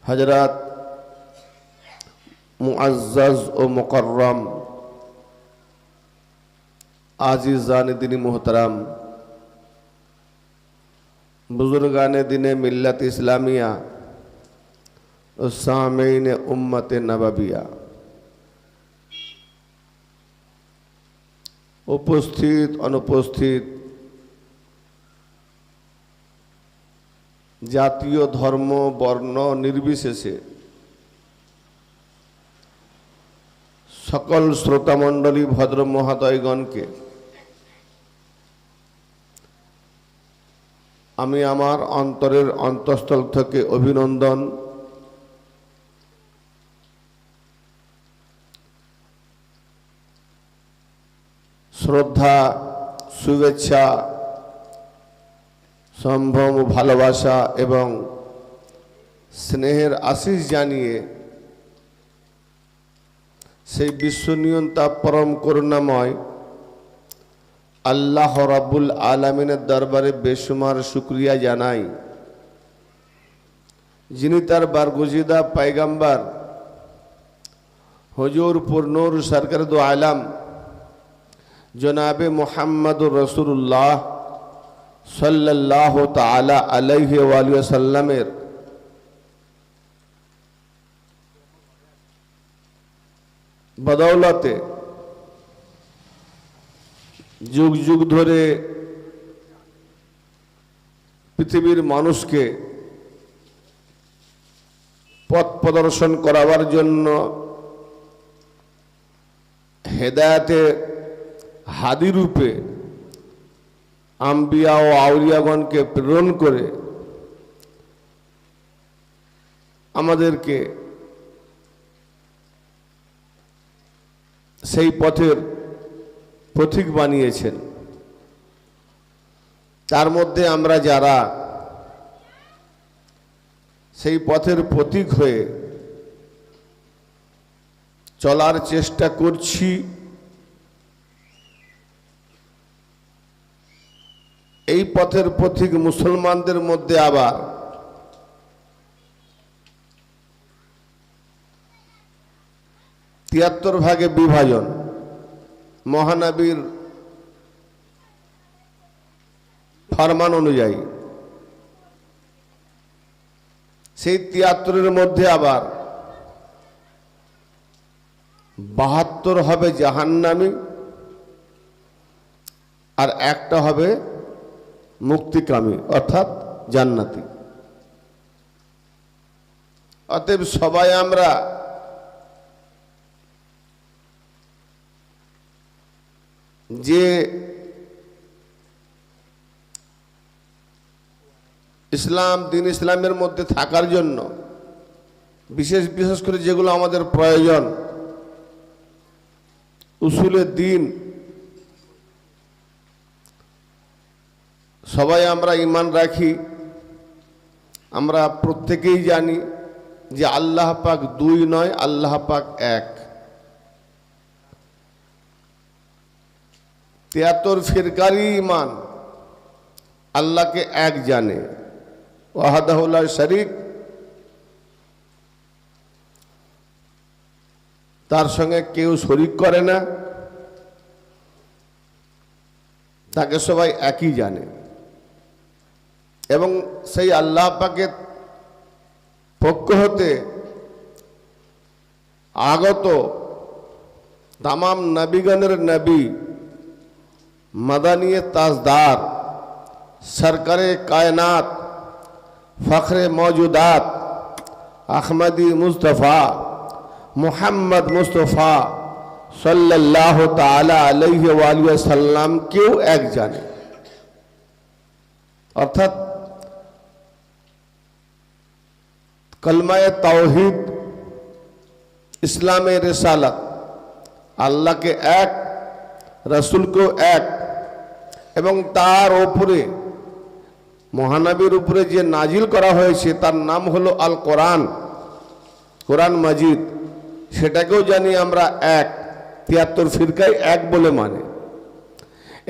हजरत मुअज़्ज़ज़ व मुकर्रम आज़ीज़ान दीनी मोहतरम बुजुर्गान दीने मिल्लत इस्लामिया और सामीन उम्मत नबविया, उपस्थित अनुपस्थित जातीय धर्म वर्ण निर्विशेषे सकल श्रोतामंडली भद्र महोदयगण के आमी आमार अंतरेर अंतःस्थल थेके अभिनंदन श्रद्धा शुभेच्छा सम्भ्रम भालोबासा एवं स्नेहेर आशीष जानिए से विश्वनियंता परम करुणामय अल्लाह रब्बुल आलमीनेर दरबारे बेशुमार शुक्रिया जानाई जिनि तार बारगुजिदा पैगम्बर हुजूर पुरनूर सरकार दो आलम जनाबे मुहम्मदुर रसूलुल्लाह सल्लल्लाहु ताला अलैहि वसल्लमेर बदौलते जुग जुग धरे पृथिवीर मानुष के पथ प्रदर्शन करावार जन्य हेदायते हादी रूपे आम्बिया और आउलियागण के प्रेरण करे आमादेरके सेई पथेर पथिक बानिয়েছেন। तार मध्य आमरा जारा सेई पथेर पथिक हये चलार चेष्टा करछि এই পথের পথিক মুসলমানদের মধ্যে আবার তিয়াত্তর ভাগে বিভাজন মহানবীর ফরমান অনুযায়ী সেই ৭৩-এর মধ্যে আবার ৭২ হবে জাহান্নামী আর একটা হবে मुक्तिकामी अर्थात जान्नाती। अतएव सबाई आमरा जे इस्लाम दीन इस्लामेर मध्य थाकार जन्य विशेष विशेष करे जेगुलो आमादेर प्रयोजन उसूले दीन सबाई आमरा ईमान राखी आमरा प्रत्येकेई जानी जे आल्लाह पाक दुई नय आल्लाह पाक एक। ৭৩ फिरकारि ईमान आल्लाह के एक जाने वहदाहु ला शरीक तार संगे केउ शरीक करे ना ताके सबाई एक ही जाने एवं सही अल्लाह पाकेर पक्ष होते आगत तमाम नबीगणेर नबी मदानी ताजदार सरकारे कायनात फखरे मौजूदात अहमदी मुस्तफ़ा मुहम्मद मुस्तफ़ा सल्लल्लाहु ताला अलैहि वसल्लम क्यों एक जाने अर्थात कलमाए तौहीद इस्लामे रिसालत अल्लाह के एक रसूल को एक एवं तार उपरे महानबीर उपरे जे नाजिल करा हयेछे तार नाम हलो आल कुरान कुरान मजिद सेटाकेও জানি আমরা एक ৭৩ ফিরকায় एक বলে মানে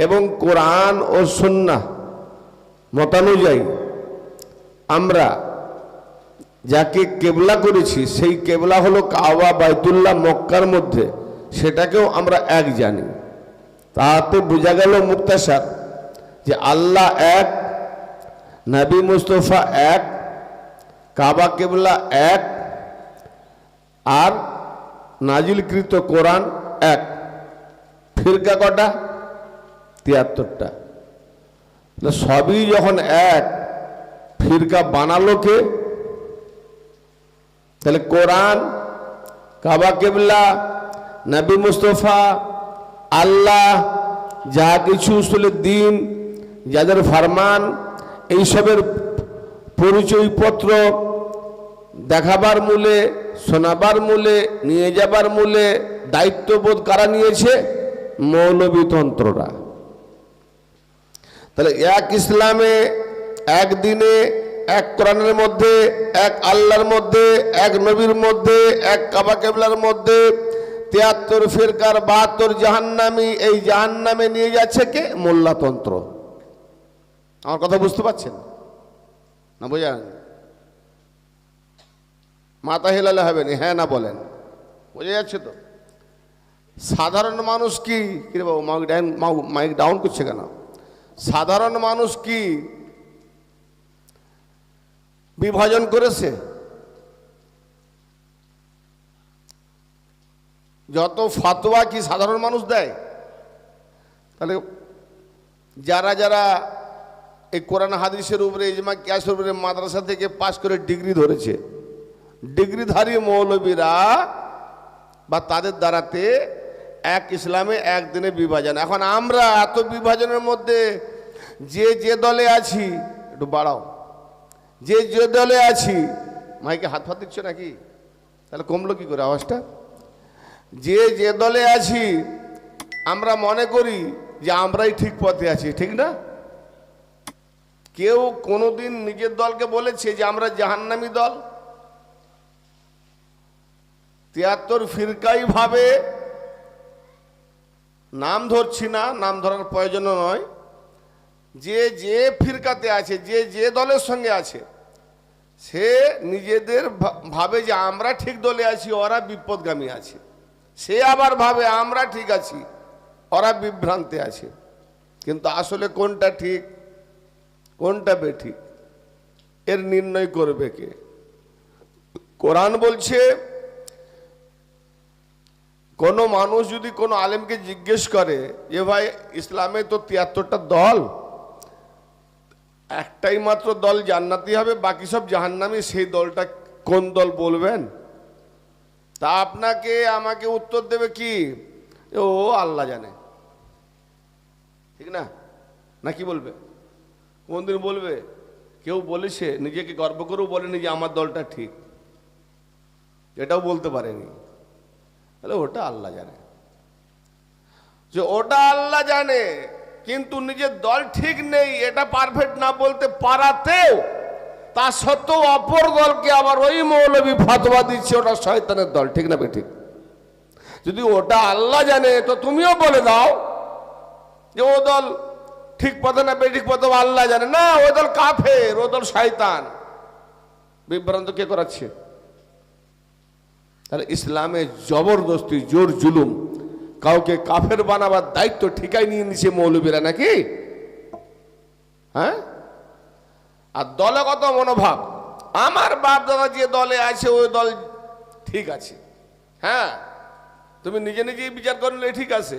এবং कुरान और सुन्नाह मतानुयायी আমরা যাকে কেবলা করেছি সেই কেবলা হলো কাবা, বাইতুল্লাহ, মক্কার মধ্যে, সেটাকেও আমরা এক জানি। তাতে বোঝা গেল মুক্তাসার যে আল্লাহ এক, নবী মুস্তফা এক, কাবা কেবলা এক, আর নাজিলকৃত কোরআন এক। ফিরকা কটা? 73টা। সবই যখন এক, ফিরকা বানালো কে? তাহলে কোরআন, কাবা কেবলা, নবী মুস্তফা, আল্লাহ, যা কিছু উসুলের দিন, যাদের ফরমান, এইসবের পরিচয়পত্র দেখাবার মূলে, শোনাবার মূলে, নিয়ে যাবার মূলে দায়িত্ববোধ কারা নিয়েছে? মৌলবীতন্ত্ররা। তাহলে এক ইসলামে, এক দিনে, এক কোরআনের মধ্যে, এক আল্লাহর মধ্যে, এক নবীর মধ্যে, এক কাবা কেবলার মধ্যে 73 ফিরকার 72 জাহান্নামী। এই জাহান্নামে নিয়ে যাচ্ছে কে? মোল্লাতন্ত্র। আমার কথা বুঝতে পারছেন না? বোঝেন? মাথা হেলালে হবে না, হ্যাঁ না বলেন। বোঝা যাচ্ছে তো? সাধারণ মানুষ কি রে বাবু, মাইক ডাউন করছে কেন? সাধারণ মানুষ কি বিভাজন করেছে? যত ফতোয়া কি সাধারণ মানুষ দেয়? তাহলে যারা যারা এই কোরআন হাদিসের উপরে, ইজমা কিয়াসের উপরে মাদ্রাসা থেকে পাশ করে ডিগ্রি ধরেছে, ডিগ্রিধারী মৌলবীরা বা তাদের দ্বারাতে এক ইসলামে একদিনে বিভাজন। এখন আমরা এত বিভাজনের মধ্যে যে যে দলে আছি, একটু বাড়াও, যে যে দলে আছি, মাইকে হাত ফাত দিচ্ছ নাকি? তাহলে কমলো কি করে আওয়াজটা? যে যে দলে আছি আমরা মনে করি যে আমরাই ঠিক পথে আছি, ঠিক না? কেউ কোনোদিন নিজের দলকে বলেছে যে আমরা জাহান্নামী দল? 73 ফিরকাই ভাবে, নাম ধরছি না, নাম ধরার প্রয়োজন নয়, যে যে ফিরকাতে আছে, যে যে দলের সঙ্গে আছে, সে নিজেদের ভাবে যে আমরা ঠিক দলে আছি, ওরা বিপদগামী আছে। সে আবার ভাবে আমরা ঠিক আছি, ওরা বিভ্রান্তে আছে। কিন্তু আসলে কোনটা ঠিক, কোনটা বেঠিক, এর নির্ণয় করবে কে? কোরআন বলছে, কোনো মানুষ যদি কোনো আলেমকে জিজ্ঞেস করে যে ভাই ইসলামে তো 73টা দল, একটাই মাত্র দল জান্নাতি হবে, বাকি সব জাহান্নামী, সেই দলটা কোন দল বলবেন? তা আপনাকে আমাকে উত্তর দেবে কি? ও আল্লাহ জানে, ঠিক না? না কি বলবে? কোনদিন বলবে? কেউ বলেছে? নিজেকে গর্ব করেও বলেনি যে আমার দলটা ঠিক, এটাও বলতে পারেনি। তাহলে ওটা আল্লাহ জানে, যে ওটা আল্লাহ জানে, কিন্তু নিজের দল ঠিক নেই এটা পারফেক্ট না বলতে পারাতেও তা সত্ত্বেও অপর দলকে আবার ওই মৌলবী ফতোয়া দিচ্ছে ওটা শয়তানের দল, ঠিক না বেঠিক? যদি ওটা আল্লাহ জানে তো তুমিও বলে দাও যে ও দল ঠিক পথে না বেঠিক পথে আল্লাহ জানে না, ও দল কাফের, ও দল শয়তান। বিভ্রান্ত কে করাচ্ছে? তাহলে ইসলামে জবরদস্তি, জোর জুলুম, কাউকে কাফের বানাবার দায়িত্ব ঠিকাই নিয়ে নিছে মৌলবীরা, নাকি? হ্যাঁ? আর দলগত মনোভাব, আমার বাপ দাদা যে দলে আছে ওই দল ঠিক আছে। হ্যাঁ, তুমি নিজে নিজেই বিচার করলে ঠিক আছে।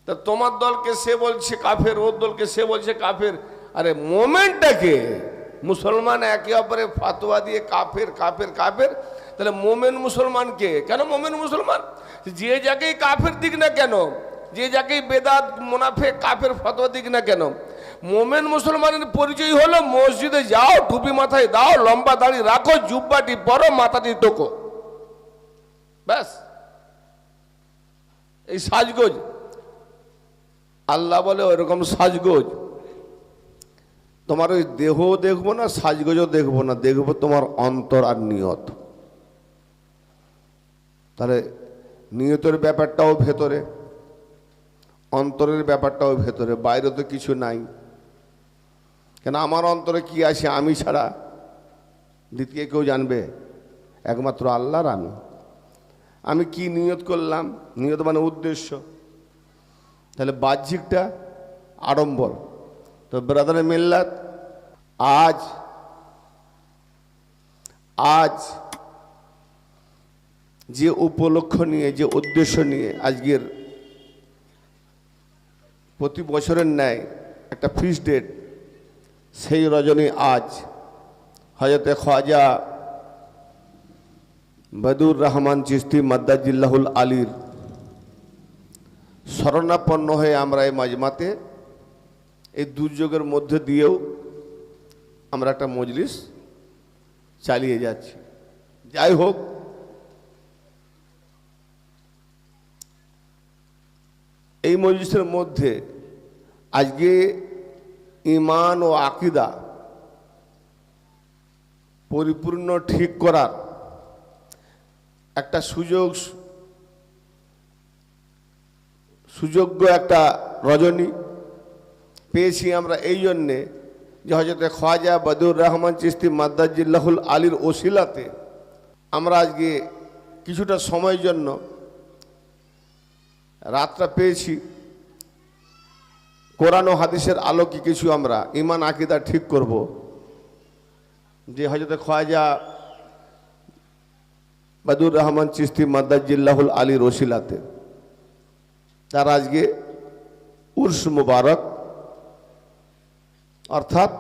তা তোমার দলকে সে বলছে কাফের, ওর দলকে সে বলছে কাফের। আরে মোমেন্টটাকে, মুসলমান একে অপরে ফাতোয়া দিয়ে কাফের কাফের কাফের, তাহলে মোমেন মুসলমান কে? কেন মোমেন মুসলমান? যে যাকেই কাফের দিক না কেন, যে যাকেই বেদাত মুনাফেক কাফের ফতোয়া দিক না কেন, মোমেন মুসলমানের পরিচয় হলো মসজিদে যাও, টুপি মাথায় দাও, লম্বা দাড়ি রাখো, জুব্বাটি পরো, মাথাটি টোকো, ব্যাস। এই সাজগোজ, আল্লাহ বলে ওইরকম সাজগোজ। তোমার ওই দেহ দেখবো না, সাজগোজও দেখবো না, দেখবো তোমার অন্তর আর নিয়ত। তাহলে নিয়তের ব্যাপারটাও ভেতরে, অন্তরের ব্যাপারটাও ভেতরে, বাইরে তো কিছু নাই। কেন আমার অন্তরে কি আছে আমি ছাড়া? দ্বিতীয় কেউ জানবে? একমাত্র আল্লাহর আমি কি নিয়ত করলাম, নিয়ত মানে উদ্দেশ্য, তাহলে বাহ্যিকটা আড়ম্বর। তো ব্রাদারে মিল্লাত, আজ যে উপলক্ষ নিয়ে, যে উদ্দেশ্য নিয়ে আজকের প্রতি বছরের ন্যায় একটা ফিক্সড ডেট, সেই রজনী আজ হযরতে খ্বাজা বদুর রহমান চিশতি মাদ্দাজিল্লাহুল আলীর শরণাপন্ন হয়ে আমরা এই মাজমাতে এই দুর্যোগের মধ্যে দিয়েও আমরা একটা মজলিস চালিয়ে যাচ্ছি। যাই হোক, এই মজলিসের মধ্যে আজকে ঈমান ও আকীদা পরিপূর্ণ ঠিক করার একটা সুযোগ্য একটা রজনী পেয়েছি আমরা এই জন্যে যে হযরতে খ্বাজা বদুর রহমান চিশতি মাদ্দাজিল্লাহুল আলীর ওসিলাতে আমরা আজকে কিছুটা সময়ের জন্য রাতটা পেয়েছি। কোরআন ও হাদিসের আলোকে কিছু আমরা ঈমান আকীদা ঠিক করব, যে হযরতে খ্বাজা বদুর রহমান চিশতি মাদ্দাজিল্লাহুল আলীর ওসিলাতে তার আজকে উর্স মুবারক, অর্থাৎ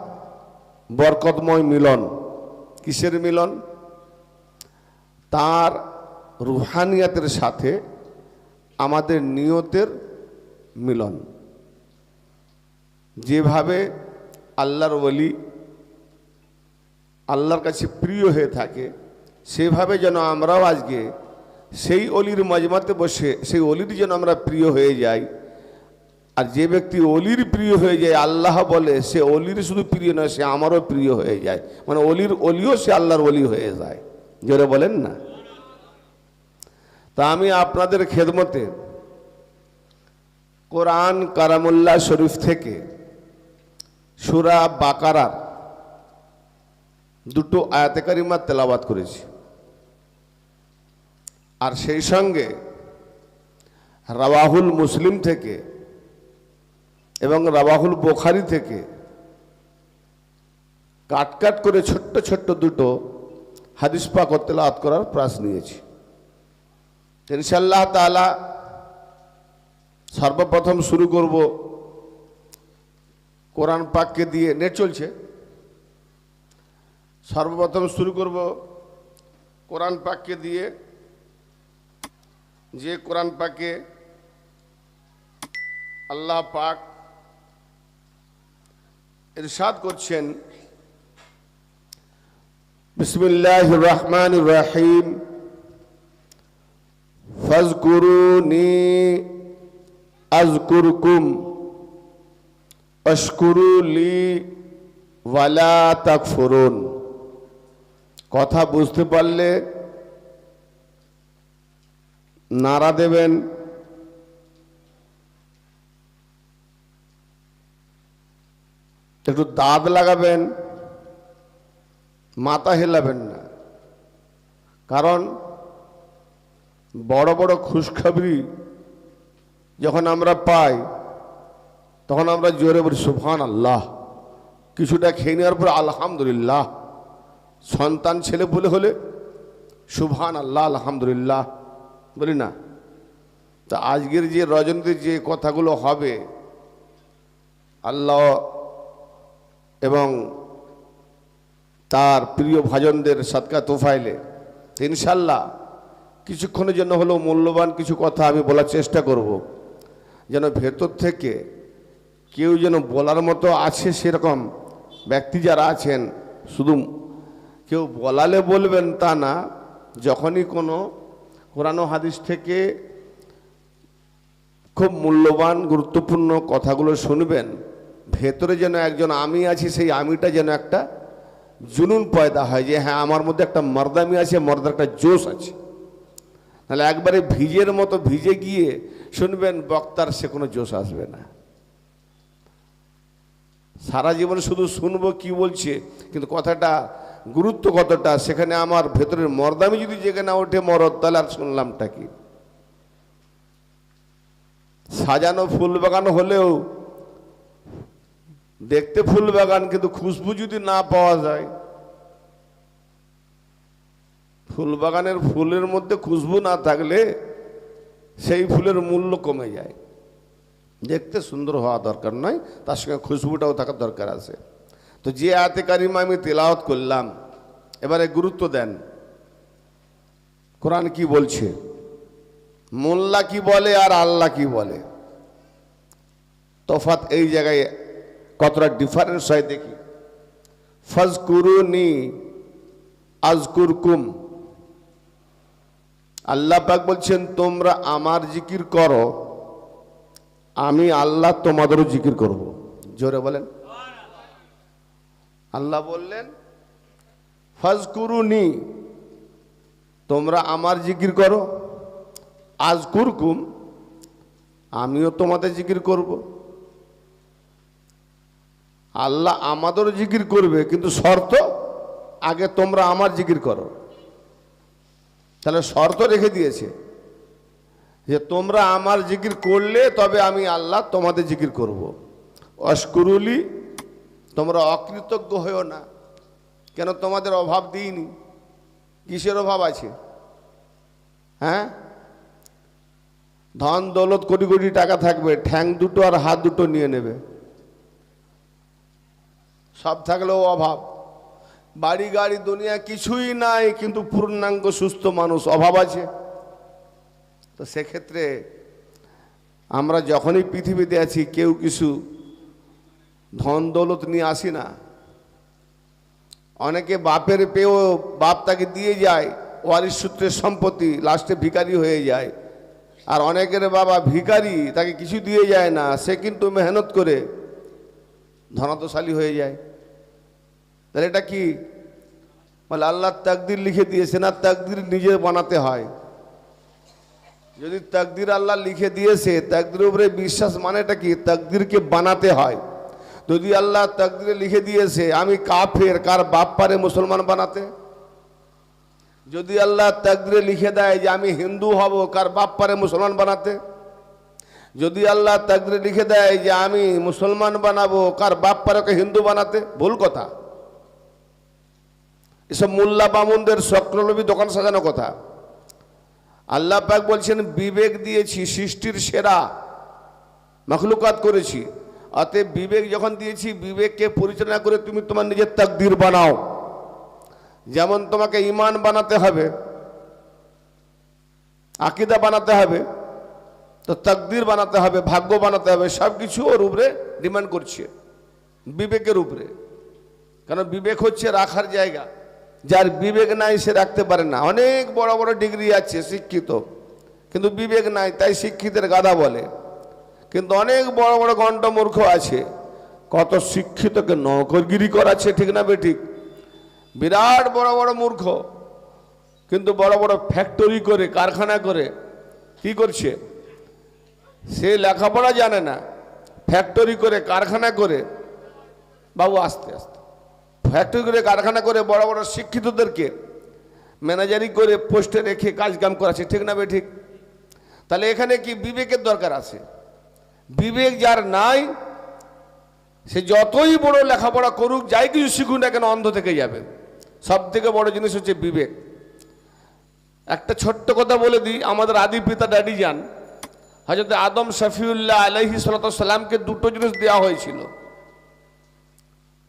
বরকতময় মিলন। কিসের মিলন? তার রুহানিয়াতের সাথে আমাদের নিয়তের মিলন। যেভাবে আল্লাহর ওলি আল্লাহর কাছে প্রিয় হয়ে থাকে, সেভাবে যেন আমরাও আজকে সেই অলির মাজমাতে বসে সেই অলির যেন আমরা প্রিয় হয়ে যাই। আর যে ব্যক্তি অলির প্রিয় হয়ে যায়, আল্লাহ বলে সে অলির শুধু প্রিয় নয়, সে আমারও প্রিয় হয়ে যায়। মানে অলির অলিও সে আল্লাহর অলি হয়ে যায়। জোরে বলেন না? তা আমি আপনাদের খেদমতে কোরআন কালামুল্লাহ শরীফ থেকে সূরা বাকারার দুটো আয়াতে কারিমা তেলাওয়াত করেছি, আর সেই সঙ্গে রাওয়াহুল মুসলিম থেকে এবং রাওয়াহুল বুখারী থেকে কাট করে ছোট্ট ছোট্ট দুটো হাদিস পাক তেলাওয়াত করার প্রয়াস নিয়েছি। ইনশাআল্লাহ তাআলা সর্বপ্রথম শুরু করব কোরআন পাককে দিয়ে। নেট চলছে? সর্বপ্রথম শুরু করব কোরআন পাককে দিয়ে, যে কোরআন পাকে আল্লাহ পাক ইরশাদ করছেন, বিসমিল্লাহির রাহমানির রাহিম, ফাজকুরুনি আযকুরকুম ওয়াশকুরু লি ওয়ালা তাকফুরুন। কথা বুঝতে পারলে নারা দেবেন, একটু দাঁত লাগাবেন, মাথা হেলাবেন না। কারণ বড় বড় খুশখবরি যখন আমরা পাই, তখন আমরা জোরে বলি সুবহানাল্লাহ। কিছুটা খেয়ে নেওয়ার পর আলহামদুলিল্লাহ। সন্তান ছেলে বলে হলে সুবহানাল্লাহ আলহামদুলিল্লাহ বলি না? তা আজকের যে রজনীতে যে কথাগুলো হবে, আল্লাহ এবং তার প্রিয় ভাজনদের সাদকা তোফাইলে ইনশাল্লাহ কিছুক্ষণের জন্য হলেও মূল্যবান কিছু কথা আমি বলার চেষ্টা করব, যেন ভেতর থেকে কেউ যেন বলার মতো আছে সেরকম ব্যক্তি যারা আছেন, শুধু কেউ বলালে বলবেন তা না, যখনই কোনো কোরআন ও হাদিস থেকে খুব মূল্যবান গুরুত্বপূর্ণ কথাগুলো শুনবেন, ভেতরে যেন একজন আমি আছি, সেই আমিটা যেন একটা জুনুন পয়দা হয় যে হ্যাঁ আমার মধ্যে একটা মর্দামি আছে, মর্দার একটা জোশ আছে। তাহলে একবারে ভিজের মতো ভিজে গিয়ে শুনবেন, বক্তার সে কোনো জোশ আসবে না। সারা জীবন শুধু শুনবো কি বলছে, কিন্তু কথাটা গুরুত্ব কতটা, সেখানে আমার ভেতরের মর্দামি যদি জেগে না ওঠে মরদ, তাহলে আর শুনলামটা কি? সাজানো ফুল বাগান হলেও দেখতে ফুল বাগান, কিন্তু খুশবু যদি না পাওয়া যায়, ফুল বাগানের ফুলের মধ্যে খুশবু না থাকলে সেই ফুলের মূল্য কমে যায়। দেখতে সুন্দর হওয়া দরকার নয়, তার সঙ্গে খুশবুটাও থাকার দরকার আছে। তো যে আয়াতে কারিমা আমি তেলাওয়াত করলাম, এবারে গুরুত্ব দেন কোরআন কি বলছে, মোল্লা কি বলে আর আল্লাহ কি বলে, তফাৎ এই জায়গায় কতটা ডিফারেন্স হয় দেখি। ফাজকুরুনি আযকুরকুম, আল্লাহ পাক বলছেন তোমরা আমার জিকির করো, আমি আল্লাহ তোমাদেরও জিকির করব। জোরে বলেন। আল্লাহ বললেন ফাজকুরুনি, তোমরা আমার জিকির করো, আযকুরকুম, আমিও তোমাদের জিকির করব। আল্লাহ আমাদেরও জিকির করবে, কিন্তু শর্ত আগে তোমরা আমার জিকির করো। তাহলে শর্ত রেখে দিয়েছে যে তোমরা আমার জিকির করলে তবে আমি আল্লাহ তোমাদের জিকির করব। অশকুরুলি, তোমরা অকৃতজ্ঞ হয়েও না। কেন? তোমাদের অভাব দিইনি। কিসের অভাব আছে? হ্যাঁ, ধন দৌলত কোটি কোটি টাকা থাকবে, ঠ্যাং দুটো আর হাত দুটো নিয়ে নেবে, সব থাকলেও অভাব। বাড়ি গাড়ি দুনিয়া কিছুই নাই, কিন্তু পূর্ণাঙ্গ সুস্থ মানুষ, অভাব আছে। তো সেক্ষেত্রে আমরা যখনই পৃথিবীতে আছি কেউ কিছু ধন দৌলত নিয়ে আসি না। অনেকে বাপের পেয়েও বাপ তাকে দিয়ে যায়, ওয়ারিশ সূত্রের সম্পত্তি, লাস্টে ভিখারি হয়ে যায়। আর অনেকের বাবা ভিখারি, তাকে কিছু দিয়ে যায় না, সে কিন্তু মেহনত করে ধনাত্মশালী হয়ে যায়। তাহলে এটা কি? বলে আল্লাহ তাকদির লিখে দিয়েছে না, তাকদির নিজে বানাতে হয়। যদি তাকদির আল্লাহ লিখে দিয়েছে, তাকদিরের উপরে বিশ্বাস মানেটা কি? তাকদিরকে বানাতে হয়। যদি আল্লাহ তাকদিরে লিখে দিয়েছে আমি কাফের, কার বাপ পারে মুসলমান বানাতে? যদি আল্লাহ তাকদিরে লিখে দেয় যে আমি হিন্দু হব, কার বাপ পারে মুসলমান বানাতে? যদি আল্লাহ তাকদিরে লিখে দেয় যে আমি মুসলমান বানাবো, কার বাপ পারে ওকে হিন্দু বানাতে? ভুল কথা। এসব মোল্লা বামুনদের চক্রলোভী দোকান সাজানো কথা। আল্লাহ পাক বলছেন বিবেক দিয়েছি, সৃষ্টির সেরা মাখলুকাত করেছি, অতএব বিবেক যখন দিয়েছি, বিবেককে পরিচালনা করে তুমি তোমার নিজের তাকদীর বানাও। যেমন তোমাকে ঈমান বানাতে হবে, আকীদা বানাতে হবে, তো তাকদীর বানাতে হবে, ভাগ্য বানাতে হবে, সব কিছু ওর উপরে ডিমান্ড করছে, বিবেকের উপরে। কারণ বিবেক হচ্ছে রাখার জায়গা। যার বিবেক নাই সে রাখতে পারে না। অনেক বড় বড় ডিগ্রি আছে, শিক্ষিত, কিন্তু বিবেক নাই, তাই শিক্ষিতের গাধা বলে। কিন্তু অনেক বড় বড় গণ্ড মূর্খ আছে, কত শিক্ষিতকে নৌকরগিরি করাচ্ছে, ঠিক না বেঠিক? বিরাট বড় বড় মূর্খ, কিন্তু বড় বড় ফ্যাক্টরি করে, কারখানা করে কি করছে? সে লেখাপড়া জানে না, ফ্যাক্টরি করে, কারখানা করে, বাবু আস্তে আস্তে, ফ্যাক্টরি করে, কারখানা করে বড় বড় শিক্ষিতদেরকে ম্যানেজারি করে পোস্টে রেখে কাজকাম করাচ্ছে, ঠিক না বেঠিক? তাহলে এখানে কি বিবেকের দরকার আছে? বিবেক যার নাই, সে যতই বড় লেখাপড়া করুক, যাই কিছু শিখুক না কেন, অন্ধ থেকে যাবে। সব থেকে বড় জিনিস হচ্ছে বিবেক। একটা ছোট্ট কথা বলে দিই, আমাদের আদি পিতা ড্যাডি যান হযরত আদম শফিউল্লাহ আলাইহিস সালামকে দুটো জিনিস দেওয়া হয়েছিল,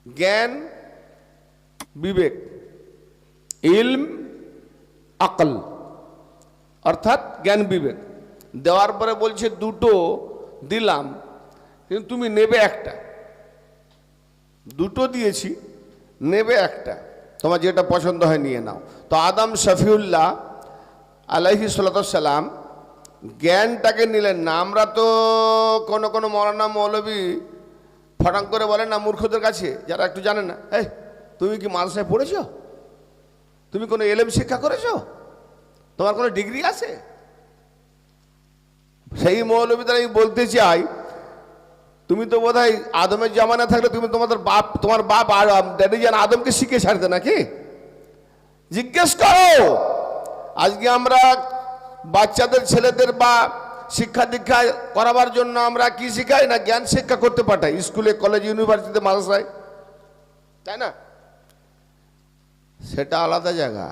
জ্ঞান, বিবেক, ইলম, আকল, অর্থাৎ জ্ঞান বিবেক। দেওয়ার পরে বলছে দুটো দিলাম, কিন্তু তুমি নেবে একটা। দুটো দিয়েছি, নেবে একটা, তোমার যেটা পছন্দ হয় নিয়ে নাও। তো আদম শফিউল্লাহ আলাইহিস সালাম জ্ঞানটাকে নিলেন না। আমরা তো কোনো কোনো মৌলানা মৌলবী ফটাং করে বলেন না মূর্খদের কাছে, যারা একটু জানে না, এই তুমি কি মাদ্রাসায় পড়েছ? তুমি কোনো এলেম শিক্ষা করেছ? তোমার কোনো ডিগ্রি আছে? সেই মৌলবীদের আমি বলতে চাই, তুমি তো বোধহয় আদমের জামানা থাকলে তুমি তোমার বাপ আর ড্যাডি যান আদমকে শিখে ছাড়তে নাকি? জিজ্ঞেস করো। আজকে আমরা বাচ্চাদের, ছেলেদের বা শিক্ষা দীক্ষা করাবার জন্য আমরা কি শিখাই না, জ্ঞান শিক্ষা করতে পাঠাই স্কুলে, কলেজ, ইউনিভার্সিটিতে, মাদ্রাসায়, তাই না? সেটা আলাদা জায়গা।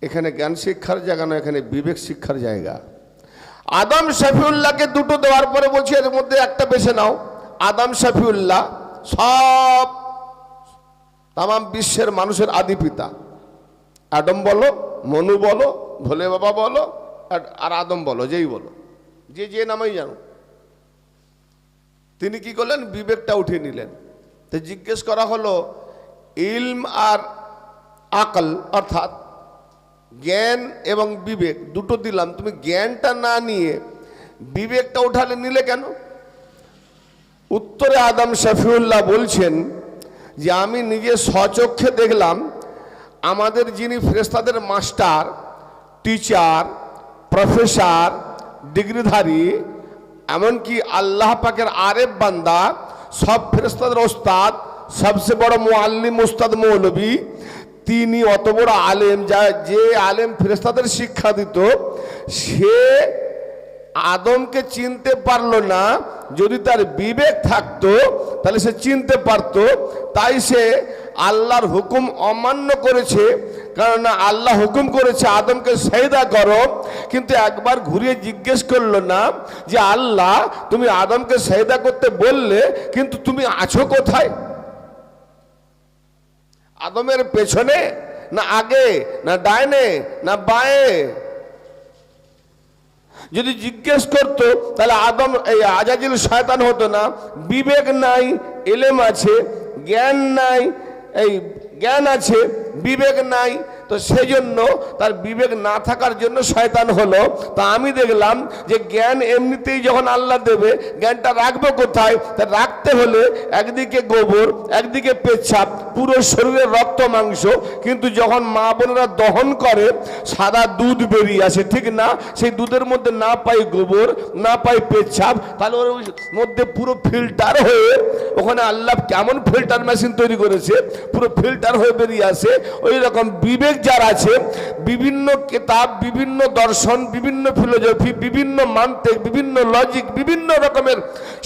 এখানে জ্ঞান শিক্ষার জায়গা না, এখানে বিবেক শিক্ষার জায়গা। আদম শফিউল্লাহকে দুটো দেওয়ার পরে বলছি এর মধ্যে একটা বেছে নাও। আদম শফিউল্লাহ সব তাম বিশ্বের মানুষের আদি পিতা। অ্যাডম বলো, মনু বলো, ভোলে বাবা বলো, আর আদম বলো, যেই বলো, যে নামেই জানো। তিনি কি করলেন? বিবেকটা উঠিয়ে নিলেন। তো জিজ্ঞেস করা হলো ইলম আর আকল, অর্থাৎ জ্ঞান এবং বিবেক দুটো দিলাম, তুমি জ্ঞানটা না নিয়ে বিবেকটা উঠালে নিলে কেন? উত্তরে আদম শফিউল্লাহ বলছেন যে আমি নিজে স্বচক্ষে দেখলাম আমাদের যিনি ফেরেশতাদের মাস্টার, টিচার, প্রফেসর, ডিগ্রিধারী, এমনকি আল্লাহ পাকের আরেফ বান্দা, সব ফেরেশতাদের ওস্তাদ, সবচেয়ে বড় মুআল্লিম উস্তাদ মৌলবী, তিনি অত বড় আলেম, যে আলেম ফেরেশতাদের শিক্ষা দিত, সে আদমকে চিনতে পারলো না। যদি তার বিবেক থাকতো তাহলে সে চিনতে পারতো। তাই সে আল্লাহর হুকুম অমান্য করেছে, কারণ আল্লাহ হুকুম করেছে আদমকে সেজদা করো, কিন্তু একবার ঘুরিয়ে জিজ্ঞেস করলো না যে আল্লাহ তুমি আদমকে সেজদা করতে বললে, কিন্তু তুমি আছো কোথায়? আদমের পেছনে না আগে, না ডাইনে, না বাঁয়ে? যদি জিজ্ঞেস করতো তাহলে আদম এই আজাজিল শয়তান হতো না। বিবেক নাই, ইলম আছে, জ্ঞান নাই, এই জ্ঞান আছে, বিবেক নাই, তো সেই জন্য তার বিবেক না থাকার জন্য শয়তান হলো। তা আমি দেখলাম যে জ্ঞান এমনিতেই যখন আল্লাহ দেবে, জ্ঞানটা রাখবো কোথায়? তা রাখতে হলে একদিকে গোবর, একদিকে পেচ্ছাপ, পুরো শরীরের রক্ত মাংস, কিন্তু যখন মা বোনেরা দহন করে সাদা দুধ বেরিয়ে আসে, ঠিক না? সেই দুধের মধ্যে না পাই গোবর, না পাই পেচ্ছাপ, তাহলে ওর মধ্যে পুরো ফিল্টার হয়ে, ওখানে আল্লাহ কেমন ফিল্টার মেশিন তৈরি করেছে, পুরো ফিল্টার হয়ে বেরিয়ে আসে। ওই রকম বিবেক যার আছে, বিভিন্ন কিতাব, বিভিন্ন দর্শন, বিভিন্ন ফিলোসফি, বিভিন্ন মান্তিক, বিভিন্ন লজিক, বিভিন্ন রকমের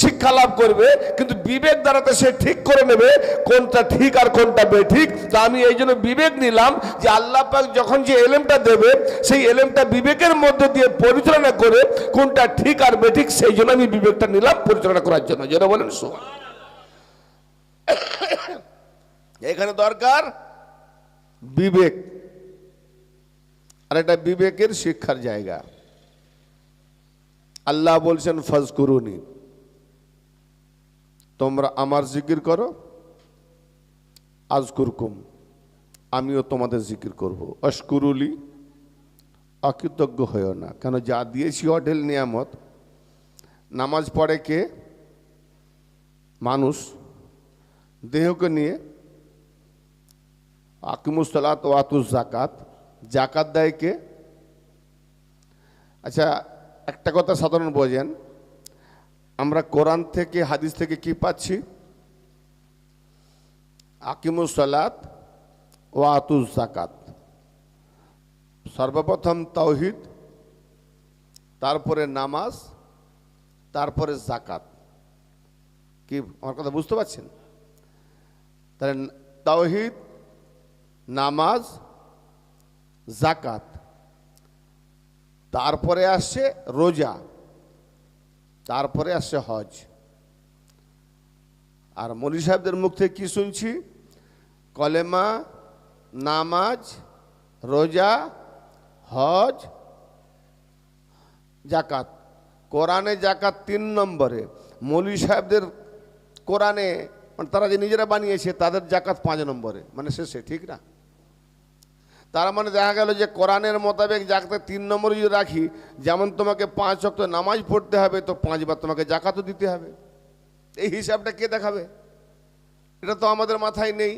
শিক্ষা লাভ করবে, কিন্তু বিবেক দ্বারাতে সে ঠিক করে নেবে কোনটা ঠিক আর কোনটা বেঠিক। তা আমি এই জন্য বিবেক নিলাম যে আল্লাহ পাক যখন যে এলেমটা দেবে, সেই এলেমটা বিবেকের মধ্যে দিয়ে পরিচালনা করে কোনটা ঠিক আর বেঠিক, সেই জন্য আমি বিবেকটা নিলাম পরিচালনা করার জন্য। যেটা বলেন সুবহানাল্লাহ। এখানে দরকার বিবেক, আর এটা বিবেকের শিক্ষার জায়গা। আল্লাহ বলছেন ফাজকুরুনি, তোমরা আমার জিকির করো, আজকুরকুম, আমিও তোমাদের জিকির করব। আশকুরুলি, অকৃতজ্ঞ হয়েও না, কেন যা দিয়েছি অঢেল নিয়ামত। নামাজ পড়ে কে? মানুষ, দেহকে নিয়ে। আকিমুসসালাত ওয়া আতুজ যাকাত, জাকাত দেয় কে? আচ্ছা, একটা কথা সাধারণ বোঝেন, আমরা কোরআন থেকে, হাদিস থেকে কি পাচ্ছি? আকিমুসসালাত ওয়া আতুজ যাকাত, সর্বপ্রথম তাওহীদ, তারপরে নামাজ, তারপরে যাকাত। কি আমার কথা বুঝতে পারছেন? তাহলে তাওহীদ, নামাজ, যাকাত, তারপরে আসছে রোজা, তারপরে আসছে হজ। আর মৌলভী সাহেবদের মুখ থেকে কি শুনছি? কলেমা, নামাজ, রোজা, হজ, জাকাত। কোরআনে জাকাত 3 নম্বরে। মৌলভী সাহেবদের কোরআনে, মানে তারা যে নিজেরা বানিয়েছে, তাদের জাকাত 5 নম্বরে, মানে শেষে, ঠিক না? তার মানে দেখা গেল যে কোরআনের মোতাবেক জাকাত 3 নম্বরে যদি রাখি, যেমন তোমাকে 5 ওয়াক্ত নামাজ পড়তে হবে, তো 5 বার তোমাকে জাকাতও দিতে হবে। এই হিসাবটা কে দেখাবে? এটা তো আমাদের মাথায় নেই।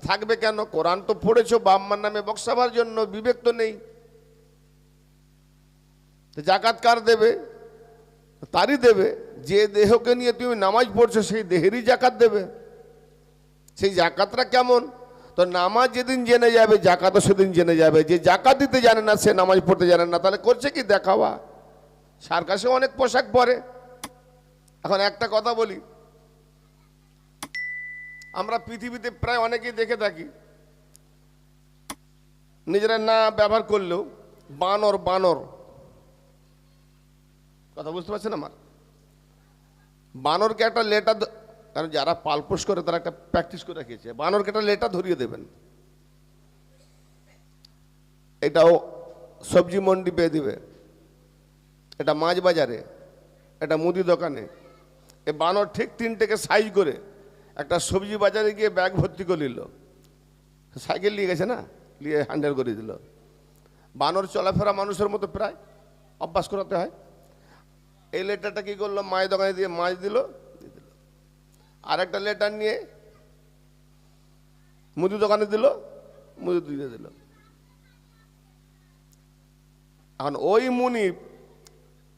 থাকবে কেন? কোরআন তো পড়েছো বাম্মার নামে বক্সাবার জন্য, বিবেক তো নেই। তো জাকাত কার দেবে? তারই দেবে যে দেহকে নিয়ে তুমি নামাজ পড়ছো, সেই দেহেরই জাকাত দেবে। সেই জাকাতটা কেমন? তো নামাজ যেদিন জেনে যাবে জাকাতও সেদিন জেনে যাবে। যে জাকাত দিতে জানে না সে নামাজ পড়তে জানে না, তাহলে করছে কি দেখাওয়া। সার্কাসে অনেক পোশাক পরে। এখন একটা কথা বলি, আমরা পৃথিবীতে প্রায় অনেকেই দেখে থাকি নিজেরা না ব্যবহার করলেও বানর বানর, কথা বুঝতে পারছেন আমার? বানরকে একটা লেটার, কারণ যারা পালপোষ করে তারা একটা প্র্যাকটিস করে রেখেছে, বানরকে একটা লেটার ধরিয়ে দেবেন, এটাও সবজি মন্ডি পেয়ে দিবে, এটা মাছ বাজারে, এটা মুদি দোকানে। এ বানর ঠিক তিনটেকে সাইজ করে একটা সবজি বাজারে গিয়ে ব্যাগ ভর্তি করে নিল, সাইকেল নিয়ে গেছে না, নিয়ে হ্যান্ডেল করে দিল। বানর চলাফেরা মানুষের মতো প্রায়, অভ্যাস করাতে হয়। এই লেটারটা কি করলো, মায়ের দোকানে দিয়ে মাছ দিল, আর একটা লেটার নিয়ে মুদি দোকানে দিল, মুদি দিয়ে দিল। এখন ওই মুনি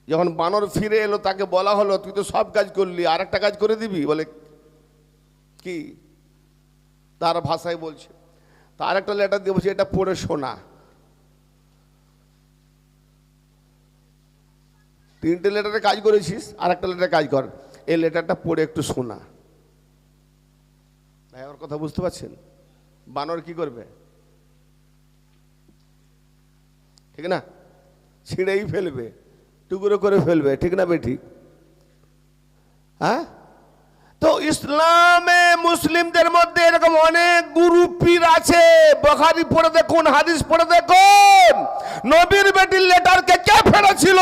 যখন বানর ফিরে এলো তাকে বলা হলো তুই তো সব কাজ করলি, আর একটা কাজ করে দিবি? বলে কি? তার ভাষায় বলছে, তার একটা লেটার দিয়ে বলছে এটা পড়ে শোনা। তিনটে লেটারে কাজ করেছিস, আর একটা লেটারে কাজ কর, এই লেটারটা পড়ে একটু শোনা। ভাই আমার কথা বুঝতে পারছেন? বানর কি করবে? ঠিক না? ছিঁড়েই ফেলবে, টুকরো করে ফেলবে, ঠিক না বেঠিক? হ্যাঁ, তো ইসলামে মুসলিমদের মধ্যে এরকম অনেক গুরু পীর আছে। বুখারী পড়ে দেখুন, হাদিস পড়ে দেখুন, নবীর বেটির লেটারকে কে ফেলেছিল?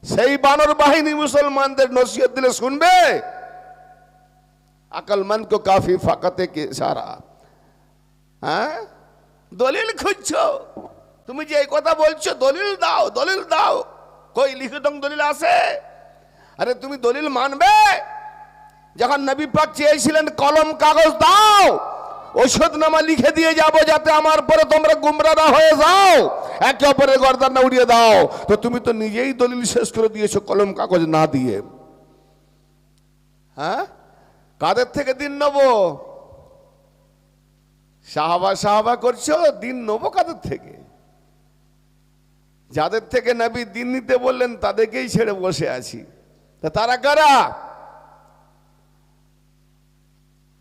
সেই বানর বাহিনী মুসলমানদের নসিহত দিলে শুনবে? আকলমন্দ কো কাফি ফাকাতে কে ইশারা। হ্যাঁ, দলিল খুঁজছো, তুমি যে এই কথা বলছো দলিল দাও, দলিল দাও। কই লিখিত দলিল আছে? আরে তুমি দলিল মানবে? যখন নবী পাক চেয়েছিলেন কলম কাগজ দাও, ঔষধনামা লিখে দিয়ে যাব যাতে আমার পরে তোমরা গুমরা না হয়ে যাও, একে অপরের গর্দান না উড়িয়ে দাও, তো তুমি তো নিজেই দলিল শেষ করে দিয়েছো কলম কাগজ না দিয়ে। হ্যাঁ, কাদের থেকে দিন নেবো? সাহাবা সাহাবা করছো, দিন নেবো কাদের থেকে? যাদের থেকে নবী দিন নিতে বললেন তাদেরকেই ছেড়ে বসে আছি। তা তারা কারা?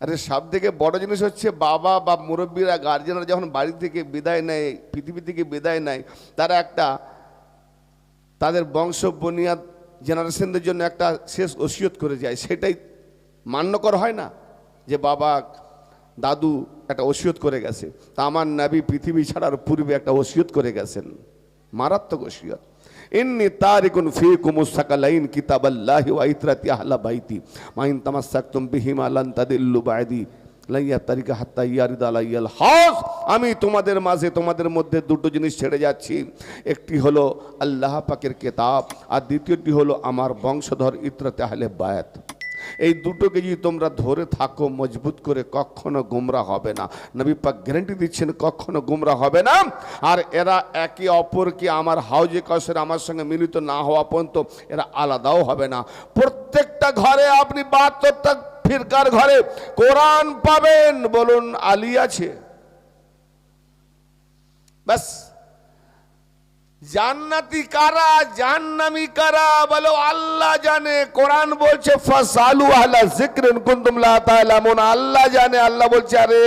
আরে সব থেকে বড় জিনিস হচ্ছে বাবা বা মুরব্বীরা, গার্জেনরা যখন বাড়ি থেকে বিদায় নেয়, পৃথিবী থেকে বিদায় নেয়, তারা একটা তাদের বংশ বুনিয়াদ জেনারেশনদের জন্য একটা শেষ ওসিয়ত করে যায়। সেটাই মান্যকর হয় না যে বাবা দাদু একটা ওসিয়ত করে গেছে। তা আমার নবী পৃথিবী ছাড়ার পূর্বে একটা ওসিয়ত করে গেছেন, মারাত্মক ওসিয়ত। ইন্নী তারিকুন ফীকুমুস সাকালাইন কিতাবাল্লাহি ওয়া ইতরাতি আহলা বাইতি মা ইন তামাসসাকতুম বিহিমা লান তাদিল্লু বা'দি লাইয়া তারিকা হাত্তা ইয়ারিদা আলাইয়াল হাউস। আমি তোমাদের মাঝে তোমাদের মধ্যে দুটো জিনিস ছেড়ে যাচ্ছি, একটি হলো আল্লাহ পাকের কিতাব, আর দ্বিতীয়টি হলো আমার বংশধর ইতরাতে আহলে বায়াত। এই দুটোকে যদি তোমরা ধরে থাকো মজবুত করে, কখনো গুমরা হবে না। নবী পাক গ্যারান্টি দিচ্ছেন কখনো গুমরা হবে না। আর এরা একে অপরকে আমার হাউজে কাউসারে আমার সঙ্গে মিলিত না হওয়া পর্যন্ত এরা আলাদাও হবে না। প্রত্যেকটা ঘরে আপনি 72টা ফিরকার ঘরে কোরআন পাবেন। বলুন আলী আছে? ব্যাস। জান্নাতি কারা, জাহান্নামী কারা, বলো আল্লাহ জানে। কোরআন বলছে ফাসালু আহলা যিকর ইন কুনতুম লা তা'লামুন। আল্লাহ জানে। আল্লাহ বলছে আরে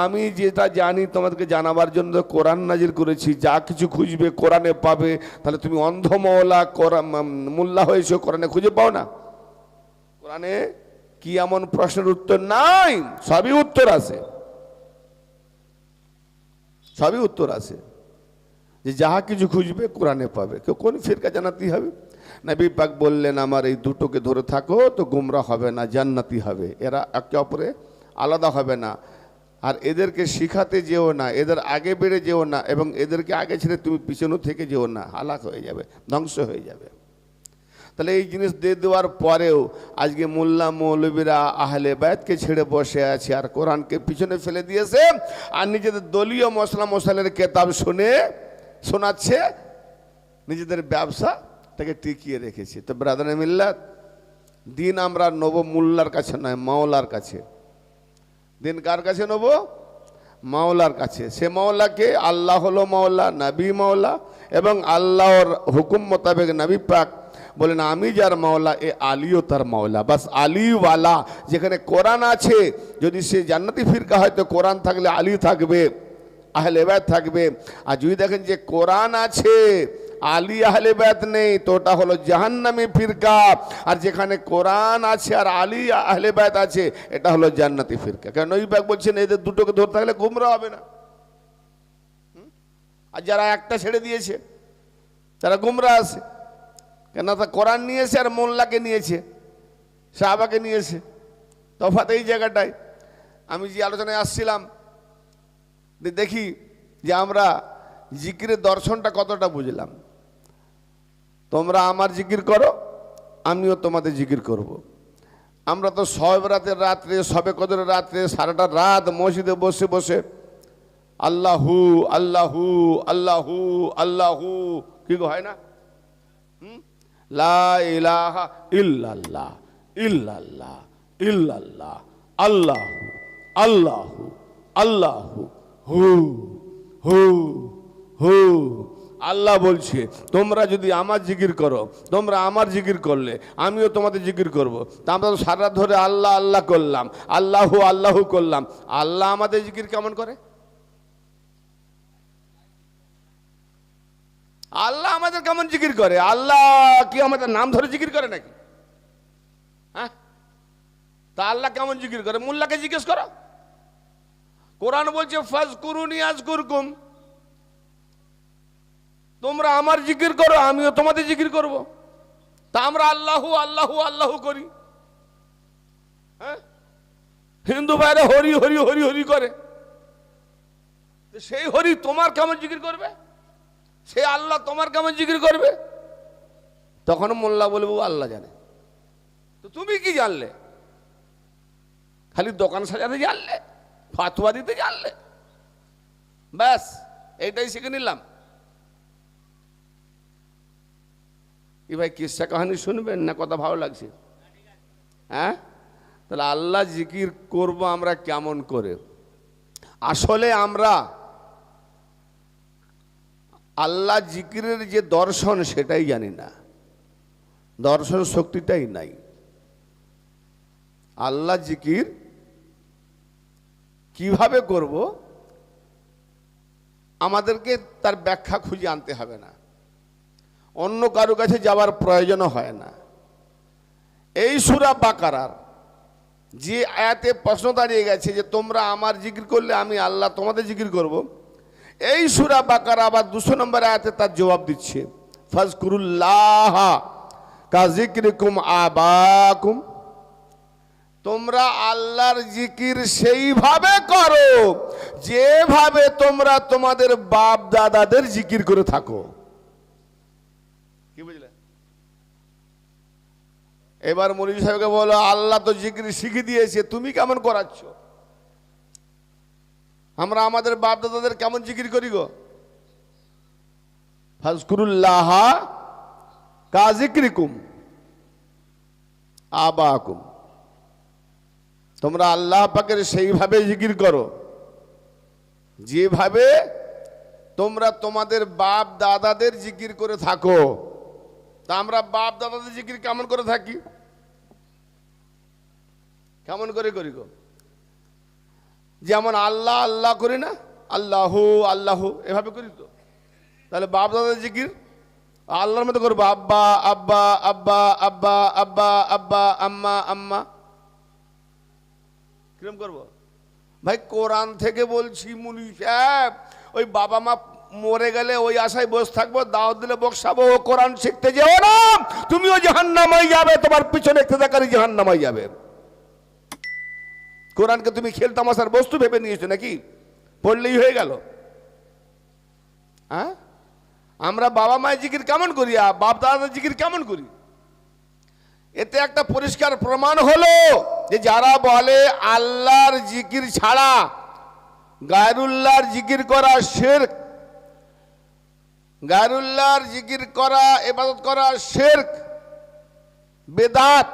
আমি যেটা জানি তোমাদেরকে জানাবার জন্য কোরআন নাজিল করেছি। যা কিছু খুঁজবে কোরআনে পাবে। তাহলে তুমি অন্ধ মওলা মোল্লা হয়েছো, কোরআনে খুঁজে পাও না? কোরআনে কি এমন প্রশ্নের উত্তর নাই? সবই উত্তর আছে, সবই উত্তর আছে। যে যাহা কিছু খুঁজবে কোরআনে পাবে। কেউ কোন ফিরকা জান্নাতি হবে? নবী পাক বললেন আমার এই দুটোকে ধরে থাকো তো গুমরা হবে না, জান্নাতি হবে। এরা একে অপরে আলাদা হবে না। আর এদেরকে শিখাতে যেও না, এদের আগে বেড়ে যেও না, এবং এদেরকে আগে ছেড়ে তুমি পিছনে থেকে যেও না, হালাক হয়ে যাবে, ধ্বংস হয়ে যাবে। তাহলে এই জিনিস দিয়ে দেওয়ার পরেও আজকে মোল্লা মৌলবীরা আহলে বায়াতকে ছেড়ে বসে আছে আর কোরআনকে পিছনে ফেলে দিয়েছে, আর নিজেদের দলীয় মশলা মশালের কেতাব শোনাচ্ছে, নিজেদের ব্যবসাটাকে টিকিয়ে রেখেছে। তো ব্রাদারে মিল্লাত, দিন আমরা নব মোল্লার কাছে নয়, মাওলার কাছে। দিন কার কাছে নেব? মাওলার কাছে। সে মাওলাকে, আল্লাহ হলো মাওলা, নবী মাওলা, এবং আল্লাহর হুকুম মোতাবেক নবী পাক বলেন আমি যার মাওলা এ আলীও তার মাওলা। বাস আলীওয়ালা। যেখানে কোরআন আছে, যদি সে জান্নাতি ফিরকা হয় তো কোরআন থাকলে আলী থাকবে, আহলে বায়ত থাকবে। আর যদি দেখেন যে কোরআন আছে আলী আহলে বায়ত নেই, তো ওটা হলো জাহান্নামী ফিরকা। আর যেখানে কোরআন আছে আর আলী আহলে বায়ত আছে, এটা হলো জান্নাতি ফিরকা। কারণ নবী পাক বলছেন এদের দুটোকে ধরে থাকলে গুমরা হবে না। আর যারা একটা ছেড়ে দিয়েছে তারা গুমরা আছে। কেন? তা কোরআন নিয়েছে আর মোল্লাকে নিয়েছে, সাহাবাকে নিয়েছে। তফাৎ এই জায়গাটায়। আমি যে আলোচনায় আসছিলাম, দেখি যে আমরা জিকিরের দর্শনটা কতটা বুঝলাম। তোমরা আমার জিকির করো, আমিও তোমাদের জিকির করব। আমরা তো সব রাতের রাত্রে, সবে কদরের রাত্রে সারাটা রাত মসজিদে বসে বসে আল্লাহু আল্লাহু আল্লাহু আল্লাহু, কি গো হয় না? লা ইলাহা ইল্লাল্লাহ ইল্লাল্লাহ ইল্লাল্লাহ আল্লাহু আল্লাহু আল্লাহু হু হু হু। আল্লাহ বলছে তোমরা যদি আমার জিকির করো, তোমরা আমার জিকির করলে আমিও তোমাদের জিকির করব। তা আমরা তো সারা রাত ধরে আল্লাহ আল্লাহ করলাম, আল্লাহু আল্লাহু করলাম। আল্লাহ আমাদের জিকির কেমন করে? আল্লাহ আমাদের কেমন জিকির করে? আল্লাহ কি আমাদের নাম ধরে জিকির করে নাকি? হ্যাঁ, তা আল্লাহ কেমন জিকির করে? মোল্লাকে জিজ্ঞেস করো। কোরআন বলছে ফাজকুরুনি আযকুরকুম, তোমরা আমার জিকির করো আমিও তোমাদের জিকির করব। তা আমরা আল্লাহু আল্লাহু আল্লাহু করি। হ্যাঁ, হিন্দু ভাইরা হরি হরি হরি হরি করে। সেই হরি তোমার কেমন জিকির করবে? সে আল্লাহ তোমার কেমন জিকির করবে? তখন মোল্লা বলবো আল্লাহ জানে। তো তুমি কি জানলে? খালি দোকান সাজাতে জানলে, ফাতুয়া দিতে জানলে, ব্যাস এইটাই শিখে নিলাম। কি ভাই কিসসা কাহানি শুনবেন না কথা ভালো লাগছে? হ্যাঁ, তাহলে আল্লাহ জিকির করব আমরা কেমন করে? আসলে আমরা আল্লাহ জিকিরের যে দর্শন সেটাই জানি না, দর্শন শক্তিটাই নাই। আল্লাহ জিকির কিভাবে করব আমাদেরকে তার ব্যাখ্যা খুঁজে আনতে হবে না, অন্য কারো কাছে যাওয়ার প্রয়োজনও হয় না। এই সূরা বাকারার যে আয়াতে প্রশ্ন দাঁড়িয়ে গেছে যে তোমরা আমার জিকির করলে আমি আল্লাহ তোমাদের জিকির করব, এই সূরা বাকারা আবার 200 নম্বর আয়াতে তার জবাব দিচ্ছে ফাজকুরুল্লাহ কাযিকরিকুম আবাকুম, তোমরা আল্লাহর জিকির সেইভাবে করো যেভাবে তোমরা তোমাদের বাপ দাদাদের জিকির করে থাকো। কি বুঝলে? এবার মৌলভী সাহেবকে বলো আল্লাহ তো জিকির শিখিয়ে দিয়েছে, তুমি কেমন করাচ্ছ? আমরা আমাদের বাপ দাদাদের কেমন জিকির করি গো? ফাজকুরুল্লাহ কাযিকরিকুম আবাকুম, তোমরা আল্লাহ পাকের সেইভাবে জিকির করো যেভাবে তোমরা তোমাদের বাপ দাদাদের জিকির করে থাকো। তা আমরা বাপ দাদাদের জিকির কেমন করে থাকি? কেমন করে করি গো? যেমন আল্লাহ আল্লাহ করি না, আল্লাহু আল্লাহু এভাবে করি তো। তাহলে বাপ দাদাদের জিকির আল্লাহর মতো করবো, আব্বা আব্বা আব্বা আব্বা আব্বা আব্বা আম্মা আম্মা, কিরম করবো ভাই? কোরআন থেকে বলছি মুনি সাহেব, ওই বাবা মা মরে গেলে ওই আশায় বসে থাকবো, দাওয়াত দিলে বকসাবো, ও কোরআন শিখতে যেও না, তুমিও জাহান্নামে যাবে, তোমার পিছনে ইক্তেদাকারী জাহান্নামে যাবে। কোরআনকে তুমি খেলতামাশার বস্তু ভেবে নিয়েছো নাকি? পড়লেই হয়ে গেল? হ্যাঁ, আমরা বাবা মায়ের জিকির কেমন করি আর বাপ দাদাদের জিকির কেমন করি? এতে একটা পরিষ্কার প্রমাণ হলো যে যারা বলে আল্লাহর জিকির ছাড়া গায়রুল্লাহর জিকির করা শিরক, গায়রুল্লাহর জিকির করা ইবাদত করা শিরক বেদাত,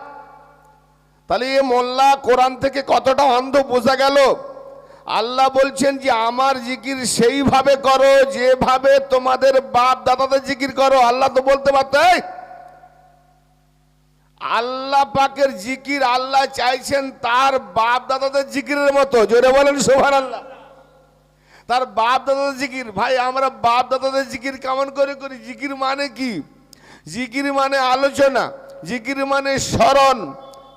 তাহলে এ মোল্লা কোরআন থেকে কতটা অন্ধ বোঝা গেল। আল্লাহ বলছেন যে আমার জিকির সেইভাবে করো যেভাবে তোমাদের বাপ দাদাদের জিকির করো। আল্লাহ তো বলতে পারতেন আল্লাহ পাকের জিকির আল্লাহ চাইছেন তার বাপ দাদাদের জিকিরের মতো। জোরে বলেন সুবহানাল্লাহ। তার বাপ দাদাদের জিকির, ভাই আমরা বাপ দাদাদের জিকির কেমন করে করি? জিকির মানে কি? জিকির মানে আলোচনা, জিকির মানে স্মরণ,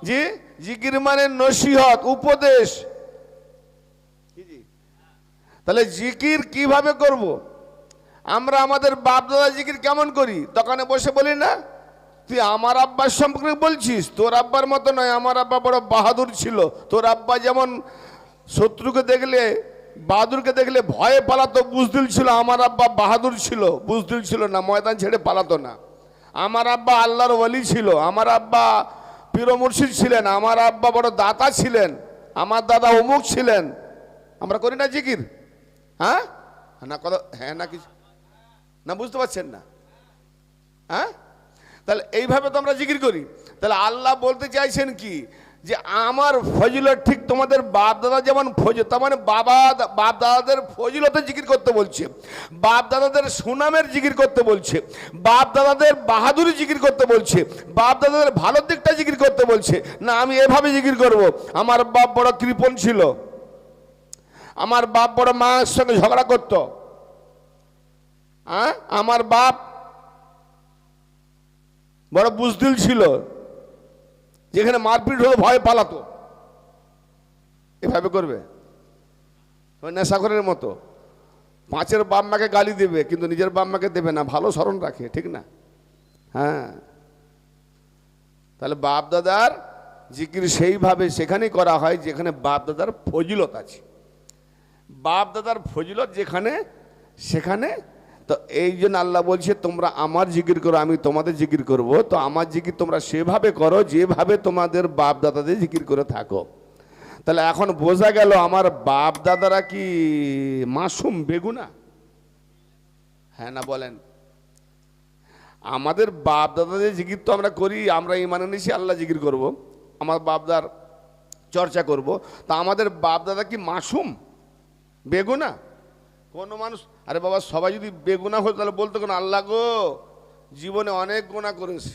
জি জিকির মানে নসিহত, উপদেশ। তাহলে জিকির কিভাবে করব? আমরা আমাদের বাপ দাদা জিকির কেমন করি? দোকানে বসে বলি না, তুই আমার আব্বার সম্পর্কে বলছিস, তোর আব্বার মতো নয়, আমার আব্বা বড় বাহাদুর ছিল। তোর আব্বা যেমন শত্রুকে দেখলে, বাহাদুরকে দেখলে ভয়ে পালাতো, বুজদিল ছিল, আমার আব্বা বাহাদুর ছিল, বুজদিল ছিল না, ময়দান ছেড়ে পালাতো না। আমার আব্বা আল্লাহর ওয়ালি ছিল, আমার আব্বা পীর মুর্শিদ ছিলেন, আমার আব্বা বড় দাতা ছিলেন, আমার দাদা অমুক ছিলেন। আমরা করি না জিকির? হ্যাঁ না কথা, হ্যাঁ না কিছু না, বুঝতে পারছেন না? হ্যাঁ, তাহলে এইভাবে তো আমরা জিকির করি। তাহলে আল্লাহ বলতে চাইছেন কি, যে আমার ফজিলত ঠিক তোমাদের বাপ দাদা যেমন ফজিলত, তার মানে বাপ দাদাদের ফজিলতের জিকির করতে বলছে, বাপ দাদাদের সুনামের জিকির করতে বলছে, বাপ দাদাদের বাহাদুরি জিকির করতে বলছে, বাপ দাদাদের ভালো দিকটা জিকির করতে বলছে। না আমি এভাবে জিকির করব, আমার বাপ বড় কৃপণ ছিল, আমার বাপ বড় মায়ের সঙ্গে ঝগড়া করত, হ্যাঁ আমার বাপ বড় বুজদিল ছিল, যেখানে মারপিট হলো ভয় পালাতো। এভাবে করবে? নেশাখোরের মতো পাঁচের বাপ মাকে গালি দেবে কিন্তু নিজের বাপ মাকে দেবে না, ভালো স্মরণ রাখে, ঠিক না? হ্যাঁ, তাহলে বাপ দাদার জিকির সেইভাবে সেখানেই করা হয় যেখানে বাপ দাদার ফজিলত আছে। বাপ দাদার ফজিলত যেখানে সেখানে, তো এই জন্য আল্লাহ বলছে তোমরা আমার জিকির করো, আমি তোমাদের জিকির করব। তো আমার জিকির তোমরা সেভাবে করো যেভাবে তোমাদের বাপ দাদাদের জিকির করে থাকো। তাহলে এখন বোঝা গেল আমার বাপ দাদারা কি মাসুম, বেগুনা? হ্যাঁ না বলেন? আমাদের বাপ দাদাদের জিকির তো আমরা করি, আমরা ইমানে নিছি আল্লাহ জিকির করব, আমার বাপদার চর্চা করব। তা আমাদের বাপ দাদা কি মাসুম, বেগুনা? কোনো মানুষ, আরে বাবা সবাই যদি বেগুনা হতো তাহলে বলতো কেন আল্লাহ গো জীবনে অনেক গুনাহ করেছি,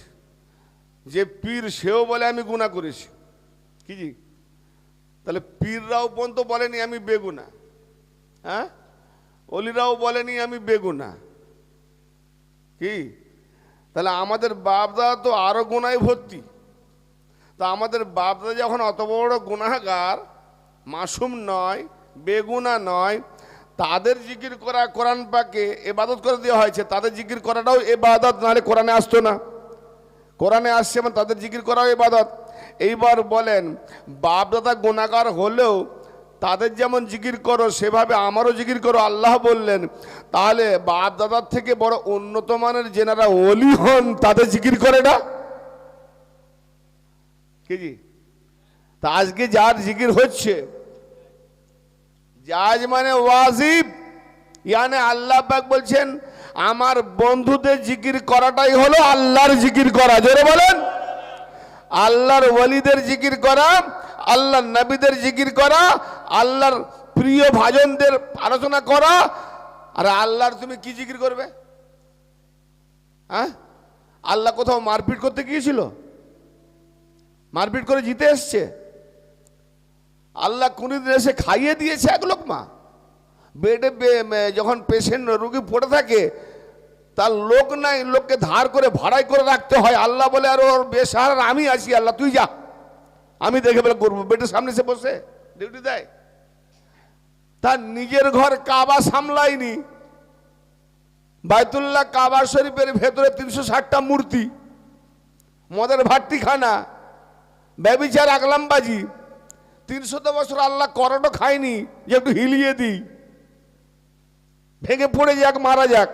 যে পীর সেও বলে আমি গুনাহ করেছি, কি জি? তাহলে পীররাও পর্যন্ত বলেনি আমি বেগুনা, হ্যাঁ অলিরাও বলেনি আমি বেগুনা, কি? তাহলে আমাদের বাপ দাদা তো আরো গুনায় ভর্তি। তা আমাদের বাপ দাদা যখন অত বড় গুনাহগার, মাসুম নয়, বেগুনা নয়, তাদের জিকির করা কোরআন পাকে ইবাদত করে দেওয়া হয়েছে, তাদের জিকির করাটাও ইবাদত, নাহলে কোরআনে আসতো না। কোরআনে আসছে মানে তাদের জিকির করাও ইবাদত। এইবার বলেন বাপ দাদা গুনাহগার হলেও তাদের যেমন জিকির করো সেভাবে আমারও জিকির করো আল্লাহ বললেন। তাহলে বাপ দাদার থেকে বড় উন্নত মানের যেনারা ওলি হন তাদের জিকির করে না, কি জি? তা আজকে যার জিকির হচ্ছে, জায়েজ মানে ওয়াজিব, ইয়ানি আল্লাহ পাক বলছেন আমার বন্ধুদের জিকির করাটাই হলো আল্লাহর জিকির করা। জোরে বলেন, আল্লাহর ওয়ালিদের জিকির করা, আল্লাহর নবীদের জিকির করা, আল্লাহর প্রিয় ভাজনদের আলোচনা করা। আর আল্লাহর তুমি কি জিকির করবে? হ্যাঁ, আল্লাহ কোথাও মারপিট করতে গিয়েছিল? মারপিট করে জিতে এসছে? আল্লাহ কোনদিন এসে খাইয়ে দিয়েছে এক লোকমা? বেডে যখন পেশেন্ট রোগী পড়ে থাকে তার লোক নাই, লোককে ধার করে ভাড়াই করে রাখতে হয়। আল্লাহ বলে আর ওর বেসাহারা আমি আছি, আল্লাহ তুই যা, আমি দেখে বেলা করবো। বেডের সামনে এসে বসে ডিউটি দেয়। তার নিজের ঘর কাবা সামলায়নি, বাইতুল্লাহ কাবা শরীফের ভেতরে 360টা মূর্তি, মদের ভাট্টিখানা, ব্যভিচার, আগলামবাজি। 300 বছর আল্লাহ করোনা খায়নি যে একটু হিলিয়ে দিই, ভেঙে পড়ে যাক, মারা যাক।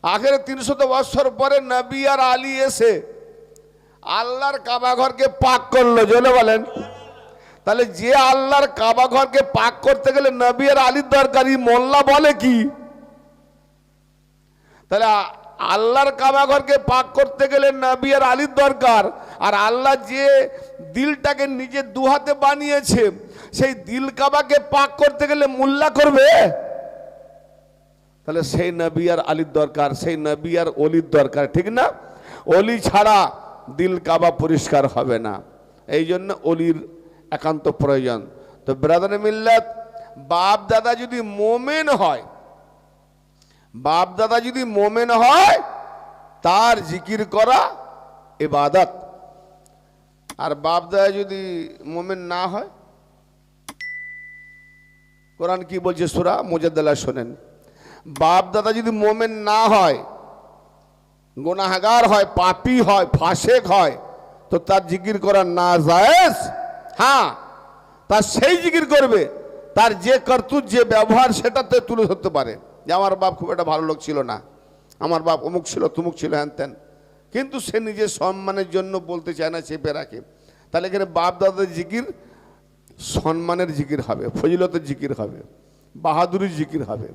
আখেরে 300 বছর পরে নবী আর আলী এসে আল্লাহর কাবা ঘরকে পাক করলো। জোরে বলেন। তাহলে যে আল্লাহর কাবা ঘরকে পাক করতে গেলে নবী আর আলীর দরকারি, মোল্লা বলে কি? তাহলে আল্লাহর কাবাঘরকে পাক করতে গেলে নবী আর আলীর দরকার। আর আল্লাহ যে দিলটাকে নিজে দুহাতে বানিয়েছে, সেই দিল কাবাকে পাক করতে গেলে মোল্লা করবে? তাহলে সেই নবী আর আলীর দরকার, সেই নবী আর অলির দরকার, ঠিক না? অলি ছাড়া দিল কাবা পরিষ্কার হবে না, এই জন্য অলির একান্ত প্রয়োজন। তো ব্রাদার মিল্লাত, বাপ দাদা যদি মোমেন হয়, বাপ দাদা যদি মোমেন হয়, তার জিকির করা ইবাদত। আর বাপ দাদা যদি মোমেন না হয়, কোরআন কি বলছে সূরা মুজাদ্দালা শোনেন, বাপ দাদা যদি মোমেন না হয়, গুনাহগার হয়, পাপী হয়, ফাসেক হয়, তো তার জিকির করা না জায়েজ। হ্যাঁ, তার সেই জিকির করবে তার যে কর্তুত, যে ব্যবহার, সেটাতে তুলে ধরতে পারে যে আমার বাপ খুব একটা ভালো লোক ছিল না, আমার বাপ অমুক ছিল, তুমুক ছিল, হ্যান ত্যান, কিন্তু সে নিজের সম্মানের জন্য বলতে চায় না, চেপে রাখে। তাহলে এখানে বাপ দাদার জিকির সম্মানের জিকির হবে, ফজিলতের জিকির হবে, বাহাদুরির জিকির হবে।